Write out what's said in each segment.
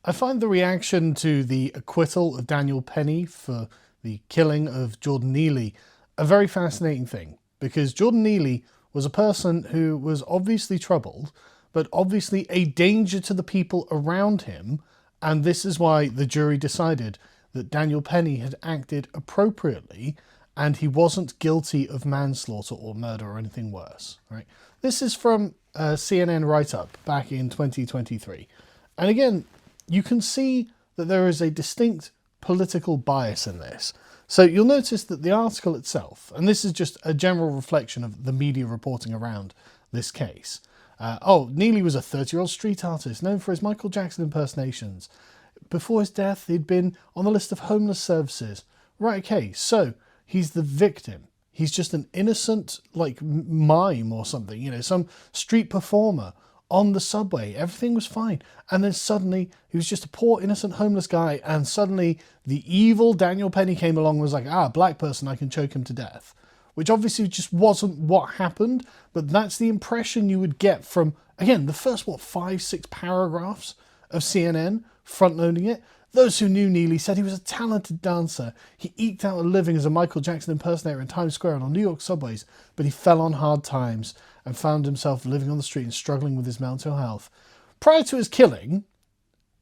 I find the reaction to the acquittal of Daniel Penny for the killing of Jordan Neely a very fascinating thing, because Jordan Neely was a person who was obviously troubled, but obviously a danger to the people around him, and this is why the jury decided that Daniel Penny had acted appropriately and he wasn't guilty of manslaughter or murder or anything worse. Right? This is from a CNN write-up back in 2023. And again, you can see that there is a distinct political bias in this. So you'll notice that the article itself, and this is just a general reflection of the media reporting around this case. Neely was a 30-year-old street artist known for his Michael Jackson impersonations. Before his death, he'd been on the list of homeless services. Right, okay, so he's the victim. He's just an innocent, like, mime or something, you know, some street performer on the subway. Everything was fine. And then suddenly he was just a poor, innocent, homeless guy. And suddenly the evil Daniel Penny came along and was like, black person, I can choke him to death. Which obviously just wasn't what happened. But that's the impression you would get from, again, the first, 5-6 paragraphs of CNN front-loading it. Those who knew Neely said he was a talented dancer. He eked out a living as a Michael Jackson impersonator in Times Square and on New York subways, but he fell on hard times and found himself living on the street and struggling with his mental health. Prior to his killing,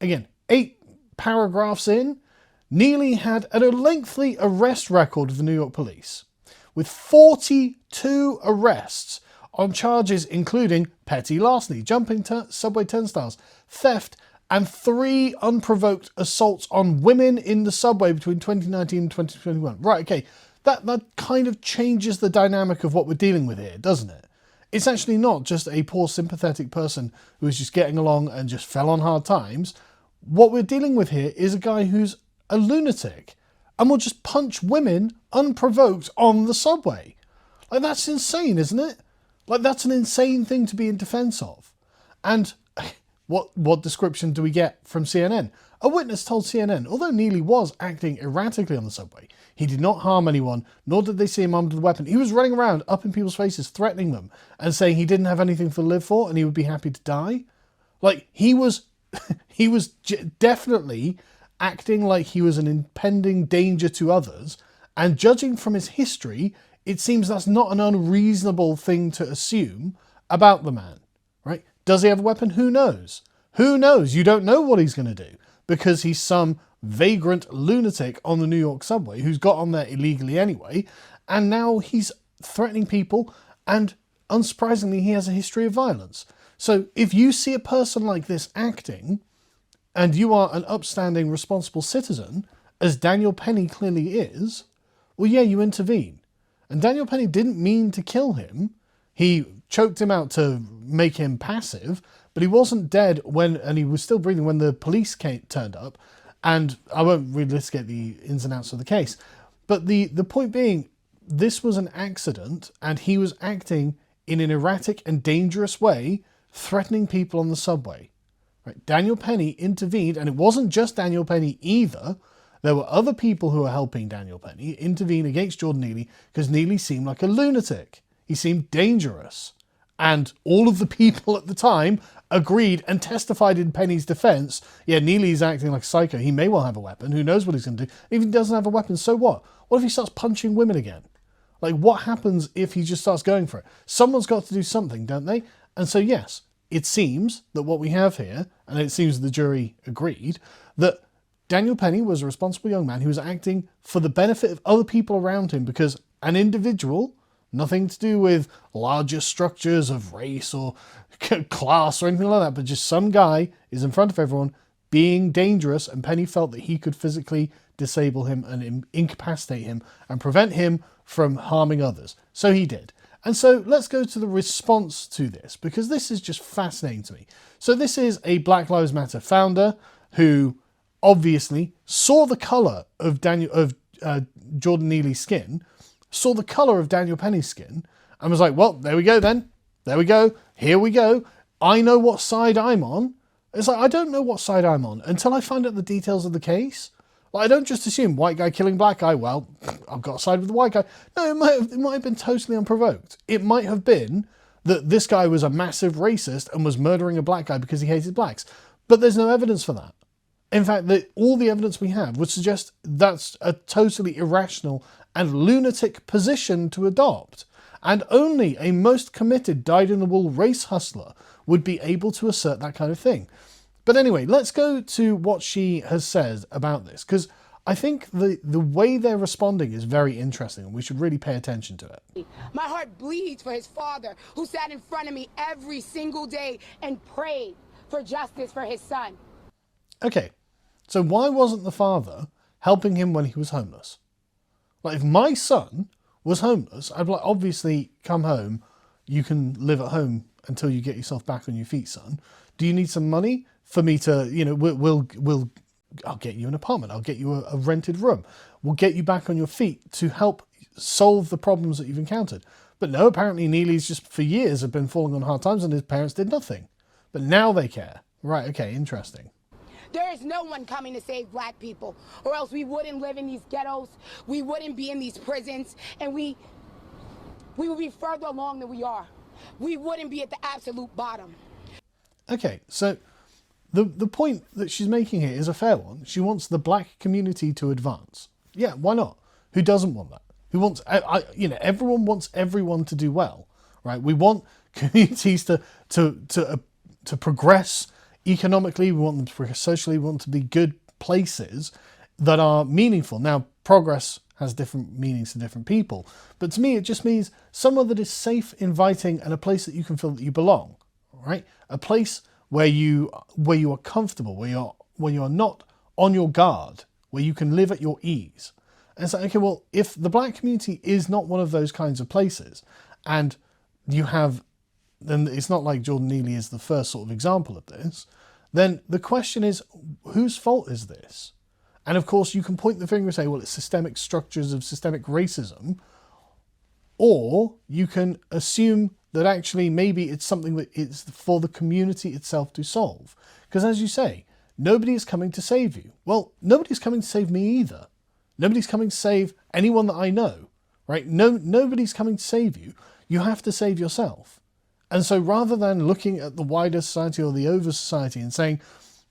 again, 8 paragraphs in, Neely had a lengthy arrest record of the New York police, with 42 arrests on charges including petty larceny, jumping subway turnstiles, theft, and 3 unprovoked assaults on women in the subway between 2019 and 2021. Right, okay, that kind of changes the dynamic of what we're dealing with here, doesn't it? It's actually not just a poor sympathetic person who is just getting along and just fell on hard times. What we're dealing with here is a guy who's a lunatic and will just punch women unprovoked on the subway. Like, that's insane, isn't it? Like, that's an insane thing to be in defense of. And what description do we get from CNN? A witness told CNN, although Neely was acting erratically on the subway, he did not harm anyone, nor did they see him armed with a weapon. He was running around up in people's faces, threatening them and saying he didn't have anything to live for and he would be happy to die. Like, he was definitely acting like he was an impending danger to others. And judging from his history, it seems that's not an unreasonable thing to assume about the man, right? Does he have a weapon? Who knows? Who knows? You don't know what he's going to do because he's some vagrant lunatic on the New York subway who's got on there illegally anyway, and now he's threatening people, and unsurprisingly, he has a history of violence. So if you see a person like this acting, and you are an upstanding, responsible citizen, as Daniel Penny clearly is, well, yeah, you intervene. And Daniel Penny didn't mean to kill him. He choked him out to make him passive, but he wasn't dead and he was still breathing when the police turned up. And I won't relitigate the ins and outs of the case. But the point being, this was an accident and he was acting in an erratic and dangerous way, threatening people on the subway. Right? Daniel Penny intervened, and it wasn't just Daniel Penny either. There were other people who were helping Daniel Penny intervene against Jordan Neely because Neely seemed like a lunatic. He seemed dangerous. And all of the people at the time agreed and testified in Penny's defense. Yeah, Neely's acting like a psycho. He may well have a weapon. Who knows what he's going to do? If he doesn't have a weapon, so what? What if he starts punching women again? Like, what happens if he just starts going for it? Someone's got to do something, don't they? And so, yes, it seems that what we have here, and it seems the jury agreed, that Daniel Penny was a responsible young man who was acting for the benefit of other people around him because an individual, nothing to do with larger structures of race or class or anything like that, but just some guy is in front of everyone being dangerous, and Penny felt that he could physically disable him and incapacitate him and prevent him from harming others. So he did. And so let's go to the response to this, because this is just fascinating to me. So this is a Black Lives Matter founder who obviously saw the colour of Jordan Neely's skin, saw the colour of Daniel Penny's skin, and was like, well, there we go then. There we go. Here we go. I know what side I'm on. It's like, I don't know what side I'm on until I find out the details of the case. Like, I don't just assume white guy killing black guy, well, I've got to side with the white guy. No, it might have been totally unprovoked. It might have been that this guy was a massive racist and was murdering a black guy because he hated blacks. But there's no evidence for that. In fact, all the evidence we have would suggest that's a totally irrational and lunatic position to adopt. And only a most committed, dyed-in-the-wool race hustler would be able to assert that kind of thing. But anyway, let's go to what she has said about this, because I think the way they're responding is very interesting, and we should really pay attention to it. My heart bleeds for his father, who sat in front of me every single day and prayed for justice for his son. Okay, so why wasn't the father helping him when he was homeless? Like, if my son was homeless, I'd be like, obviously, come home. You can live at home until you get yourself back on your feet, son. Do you need some money for me to, you know, I'll get you an apartment. I'll get you a rented room. We'll get you back on your feet to help solve the problems that you've encountered. But no, apparently Neely's just for years have been falling on hard times and his parents did nothing. But now they care. Right, okay, interesting. There is no one coming to save black people, or else we wouldn't live in these ghettos, we wouldn't be in these prisons, and we would be further along than we are. We wouldn't be at the absolute bottom. Okay, so the point that she's making here is a fair one. She wants the black community to advance. Yeah, why not? Who doesn't want that? Who wants, you know, everyone wants everyone to do well, right? We want communities to progress economically, we want them to progress socially, we want them to be good places that are meaningful. Now, progress has different meanings to different people, but to me it just means somewhere that is safe, inviting, and a place that you can feel that you belong, right? A place where you are comfortable, where you are not on your guard, where you can live at your ease. And it's like, okay, well, if the black community is not one of those kinds of places, and you have, then it's not like Jordan Neely is the first sort of example of this, then the question is, whose fault is this? And of course, you can point the finger and say, well, it's systemic structures of systemic racism, or you can assume that actually maybe it's something that it's for the community itself to solve. Because as you say, nobody is coming to save you. Well, nobody's coming to save me either. Nobody's coming to save anyone that I know, right? Nobody's coming to save you. You have to save yourself. And so rather than looking at the wider society or the over society and saying,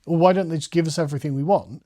well, why don't they just give us everything we want?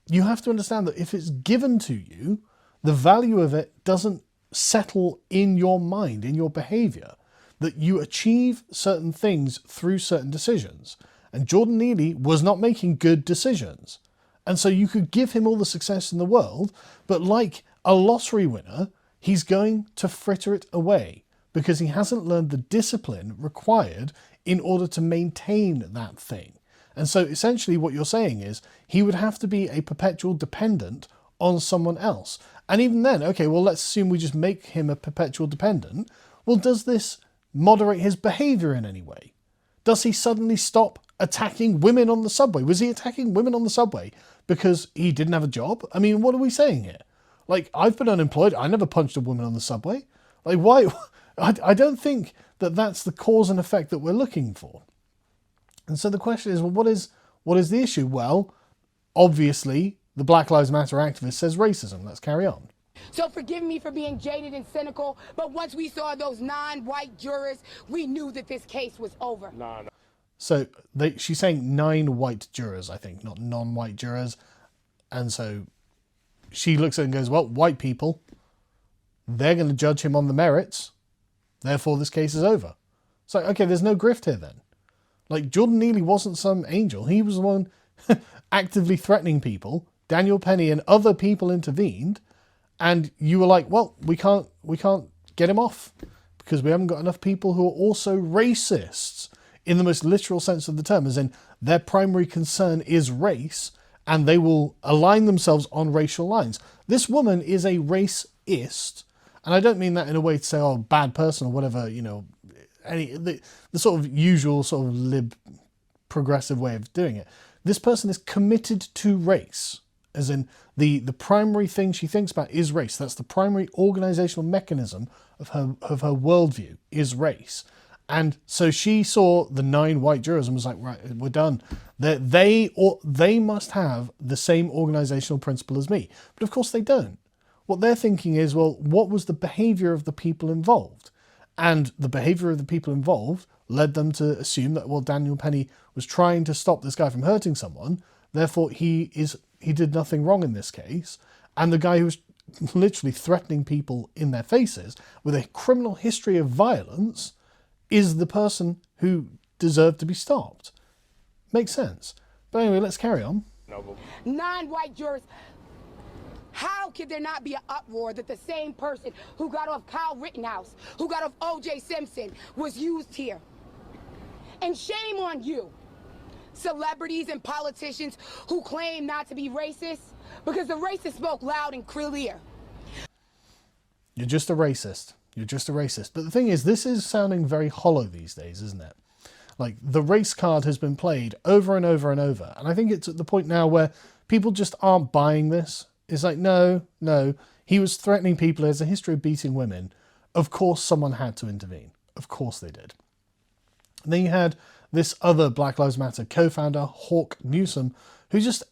You have to understand that if it's given to you, the value of it doesn't settle in your mind, in your behavior, that you achieve certain things through certain decisions. And Jordan Neely was not making good decisions. And so you could give him all the success in the world, but like a lottery winner, he's going to fritter it away because he hasn't learned the discipline required in order to maintain that thing. And so essentially what you're saying is he would have to be a perpetual dependent on someone else. And even then, okay, well, let's assume we just make him a perpetual dependent. Well, does this moderate his behavior in any way? Does he suddenly stop attacking women on the subway? Was he attacking women on the subway because he didn't have a job? I mean, what are we saying here? Like, I've been unemployed. I never punched a woman on the subway. Like, why? I don't think that that's the cause and effect that we're looking for. And so the question is, well, what is the issue? Well, obviously, the Black Lives Matter activist says racism. Let's carry on. So forgive me for being jaded and cynical, but once we saw those non-white jurors, we knew that this case was over. No. So she's saying 9 white jurors, I think, not non-white jurors. And so she looks at it and goes, well, white people, they're going to judge him on the merits. Therefore, this case is over. So, okay, there's no grift here then. Like, Jordan Neely wasn't some angel. He was the one actively threatening people. Daniel Penny and other people intervened. And you were like, well, we can't get him off because we haven't got enough people who are also racists in the most literal sense of the term, as in their primary concern is race and they will align themselves on racial lines. This woman is a racist. And I don't mean that in a way to say, oh, bad person or whatever, you know, the sort of usual sort of lib progressive way of doing it. This person is committed to race, as in the primary thing she thinks about is race. That's the primary organizational mechanism of her worldview is race. And so she saw the 9 white jurors and was like, right, we're done. They must have the same organizational principle as me. But of course they don't. What they're thinking is, well, what was the behavior of the people involved? And the behavior of the people involved led them to assume that, well, Daniel Penny was trying to stop this guy from hurting someone, therefore he did nothing wrong in this case. And the guy who was literally threatening people in their faces with a criminal history of violence is the person who deserved to be stopped. Makes sense. But anyway, let's carry on. Non-white jurors. How could there not be an uproar that the same person who got off Kyle Rittenhouse, who got off O.J. Simpson, was used here? And shame on you, celebrities and politicians who claim not to be racist, because the racists spoke loud and clear. You're just a racist. You're just a racist. But the thing is, this is sounding very hollow these days, isn't it? Like, the race card has been played over and over and over. And I think it's at the point now where people just aren't buying this. It's like, no, he was threatening people. He has a history of beating women. Of course someone had to intervene. Of course they did. And then you had this other Black Lives Matter co-founder, Hawk Newsom, who just,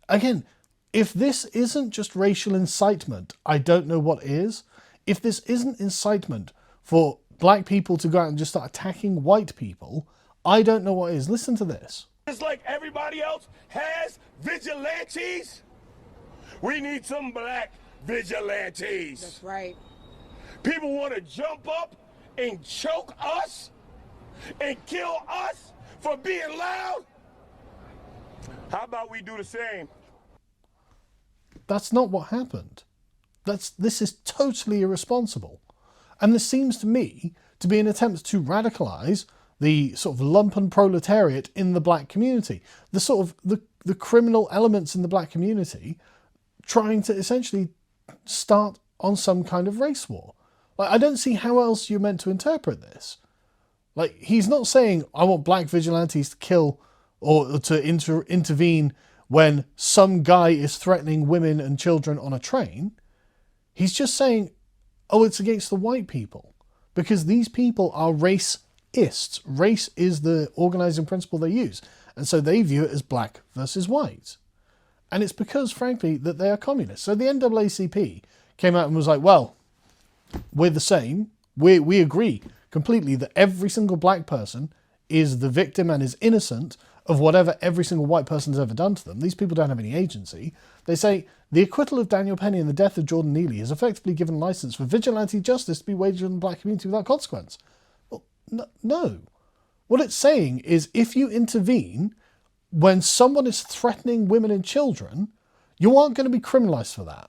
again, if this isn't just racial incitement, I don't know what is. If this isn't incitement for black people to go out and just start attacking white people, I don't know what is. Listen to this. Just like everybody else has vigilantes, we need some black vigilantes. That's right. People want to jump up and choke us and kill us for being loud. How about we do the same? That's not what happened. This is totally irresponsible. And this seems to me to be an attempt to radicalize the sort of lumpen proletariat in the black community. The sort of the criminal elements in the black community trying to essentially start on some kind of race war. Like, I don't see how else you're meant to interpret this. Like, he's not saying, I want black vigilantes to kill or to intervene when some guy is threatening women and children on a train. He's just saying, oh, it's against the white people. Because these people are raceists. Race is the organizing principle they use. And so they view it as black versus white. And it's because, frankly, that they are communists. So the NAACP came out and was like, well, we're the same. We agree completely that every single black person is the victim and is innocent of whatever every single white person has ever done to them. These people don't have any agency. They say the acquittal of Daniel Penny and the death of Jordan Neely has effectively given license for vigilante justice to be waged on the black community without consequence. Well, no. What it's saying is if you intervene when someone is threatening women and children, you aren't going to be criminalized for that.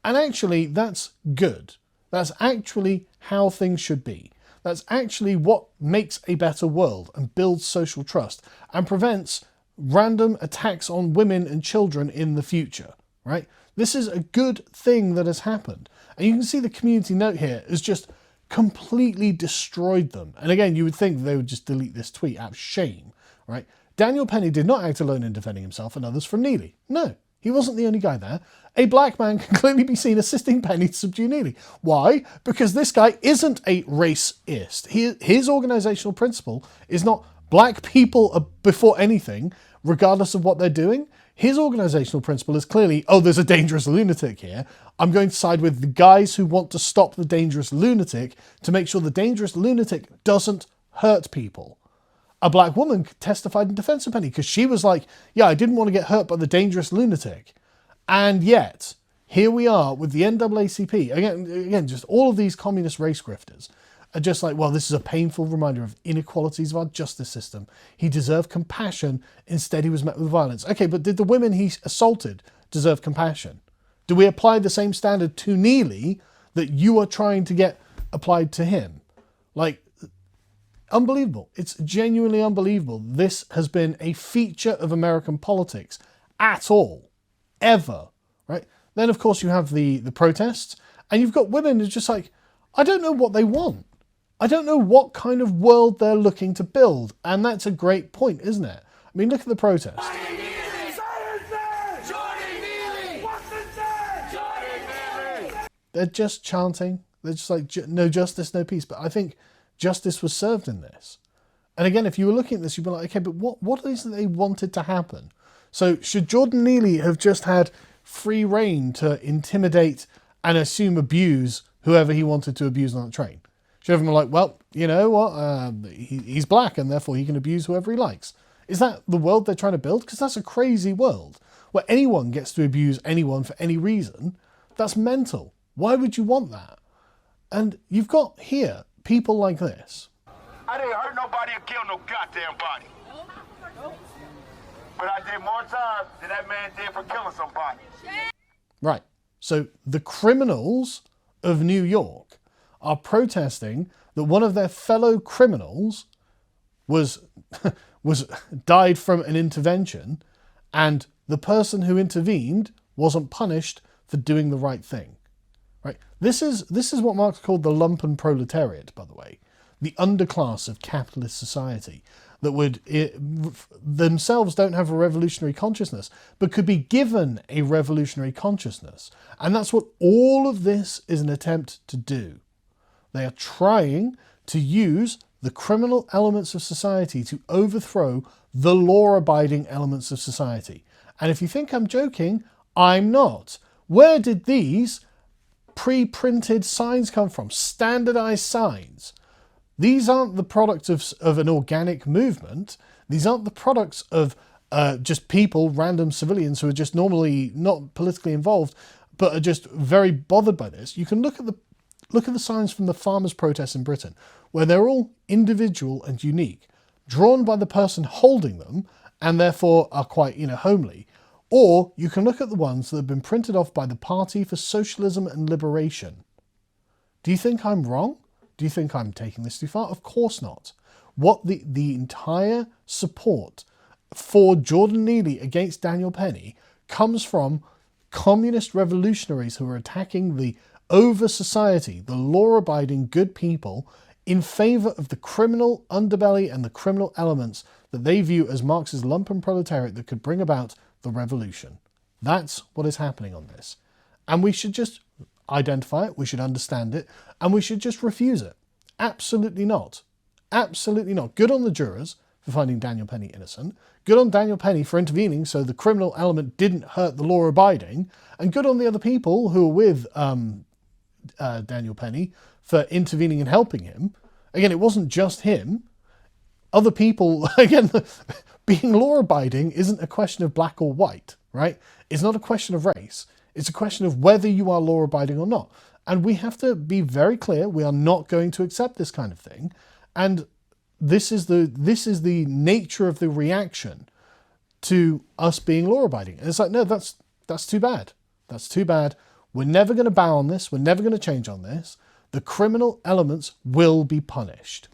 And actually, that's good. That's actually how things should be. That's actually what makes a better world and builds social trust and prevents random attacks on women and children in the future, right? This is a good thing that has happened. And you can see the community note here has just completely destroyed them. And again, you would think they would just delete this tweet out of shame, right? Daniel Penny did not act alone in defending himself and others from Neely. No, he wasn't the only guy there. A black man can clearly be seen assisting Penny to subdue Neely. Why? Because this guy isn't a racist. His organizational principle is not black people before anything, regardless of what they're doing. His organizational principle is clearly, oh, there's a dangerous lunatic here. I'm going to side with the guys who want to stop the dangerous lunatic to make sure the dangerous lunatic doesn't hurt people. A black woman testified in defense of Penny because she was like, yeah, I didn't want to get hurt by the dangerous lunatic. And yet, here we are with the NAACP. Again, just all of these communist race grifters are just like, well, this is a painful reminder of inequalities of our justice system. He deserved compassion. Instead, he was met with violence. Okay, but did the women he assaulted deserve compassion? Do we apply the same standard to Neely that you are trying to get applied to him? Like, unbelievable. It's genuinely unbelievable. This has been a feature of American politics at all, ever, right? Then, of course, you have the protests, and you've got women who's just like, I don't know what they want. I don't know what kind of world they're looking to build. And that's a great point, isn't it? I mean, look at the protest. They're just chanting. They're just like, no justice, no peace. But I think justice was served in this. And again, if you were looking at this, you'd be like, okay, but what is it they wanted to happen? So should Jordan Neely have just had free reign to intimidate and assume abuse whoever he wanted to abuse on the train? Should have been like, well, you know what? He's black and therefore he can abuse whoever he likes. Is that the world they're trying to build? Because that's a crazy world where anyone gets to abuse anyone for any reason. That's mental. Why would you want that? And you've got here people like this. I didn't hurt nobody or kill no goddamn body. But I did more time than that man did for killing somebody. Right. So the criminals of New York are protesting that one of their fellow criminals was died from an intervention, and the person who intervened wasn't punished for doing the right thing. Right? This is what Marx called the lumpen proletariat, by the way, the underclass of capitalist society that would themselves don't have a revolutionary consciousness, but could be given a revolutionary consciousness. And that's what all of this is an attempt to do. They are trying to use the criminal elements of society to overthrow the law-abiding elements of society. And if you think I'm joking, I'm not. Where did these pre-printed signs come from? Standardized signs. These aren't the product of an organic movement. These aren't the products of just people, random civilians who are just normally not politically involved, but are just very bothered by this. You can look at the signs from the farmers' protests in Britain, where they're all individual and unique, drawn by the person holding them, and therefore are quite, homely. Or you can look at the ones that have been printed off by the Party for Socialism and Liberation. Do you think I'm wrong? Do you think I'm taking this too far? Of course not. What the entire support for Jordan Neely against Daniel Penny comes from communist revolutionaries who are attacking the over society, the law-abiding good people, in favour of the criminal underbelly and the criminal elements that they view as Marx's lumpen proletariat that could bring about the revolution. That's what is happening on this. And we should just identify it, we should understand it, and we should just refuse it. Absolutely not. Absolutely not. Good on the jurors for finding Daniel Penny innocent. Good on Daniel Penny for intervening so the criminal element didn't hurt the law-abiding. And good on the other people who were with Daniel Penny for intervening and helping him. Again, it wasn't just him. Other people, again, being law-abiding isn't a question of black or white, right? It's not a question of race. It's a question of whether you are law-abiding or not. And we have to be very clear, we are not going to accept this kind of thing. And this is the nature of the reaction to us being law-abiding. And it's like, no, that's too bad. That's too bad. We're never going to bow on this. We're never going to change on this. The criminal elements will be punished.